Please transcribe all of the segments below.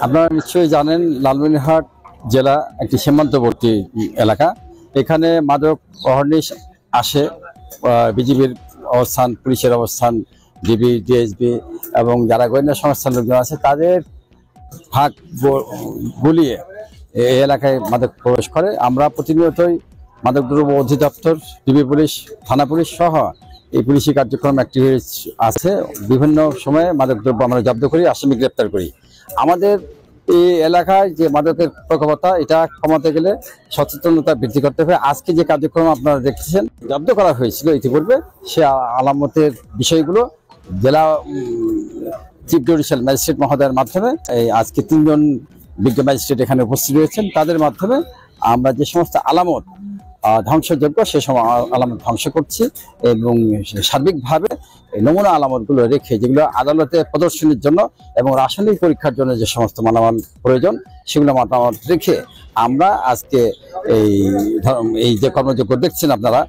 আপনারা নিশ্চয়ই জানেন লালমনিরহাট জেলা একটি সীমান্তবর্তী এলাকা। এখানে মাদক অহর্নিশ আসে, বিজিবির অবস্থান, পুলিশের অবস্থান, ডিবি, ডিএসবি এবং যারা গোয়েন্দা সংস্থার লোকজন আছে তাদের ভাগ গুলিয়ে এই এলাকায় মাদক প্রবেশ করে। আমরা প্রতিনিয়তই মাদকদ্রব্য অধিদপ্তর, ডিবি পুলিশ, থানা পুলিশ সহ এই পুলিশি কার্যক্রম অ্যাক্টিভিটিস আছে। বিভিন্ন সময়ে মাদকদ্রব্য আমরা জব্দ করি, আসামি গ্রেপ্তার করি। আমাদের এই এলাকায় যে মাদকের প্রকোপতা, এটা কমাতে গেলে সচেতনতা বৃদ্ধি করতে হবে। আজকে যে কার্যক্রম আপনারা দেখতেছেন, জব্দ করা হয়েছিল ইতিপূর্বে, সে আলামতের বিষয়গুলো জেলা চিফ জুডিশিয়াল ম্যাজিস্ট্রেট মহোদয়ের মাধ্যমে আজকে 3 জন বিজ্ঞ ম্যাজিস্ট্রেট এখানে উপস্থিত রয়েছেন। তাদের মাধ্যমে আমরা যে সমস্ত আলামত ধ্বংসযোগ্য সে সময় আলামত ধ্বংস করছি এবং সার্বিকভাবে নমুনা আলামতগুলো রেখে যেগুলো আদালতে প্রদর্শনীর জন্য এবং রাসায়নিক পরীক্ষার জন্য যে সমস্ত মালামাল প্রয়োজন সেগুলো মতামত রেখে আমরা আজকে এই যে কর্মযজ্ঞ দেখছেন আপনারা,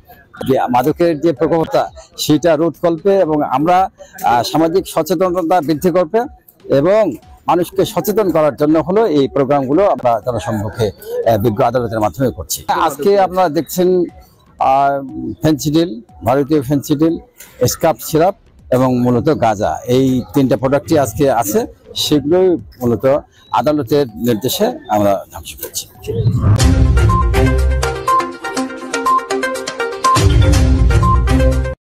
যে মাদকের যে প্রকোপতা সেটা রোধকল্পে এবং আমরা সামাজিক সচেতনতা বৃদ্ধি করবে এবং মানুষকে সচেতন করার জন্য হলো এই প্রোগ্রামগুলো আমরা জনসম্মুখে বিজ্ঞ আদালতের মাধ্যমে করছি। আজকে আপনারা দেখছেন ফেনসিডিল, ভারতীয় ফেনসিডিল, স্কাপ সিরাপ এবং মূলত গাঁজা, এই 3টা প্রোডাক্টই আজকে আছে। সেগুলোই মূলত আদালতের নির্দেশে আমরা ধ্বংস করছি।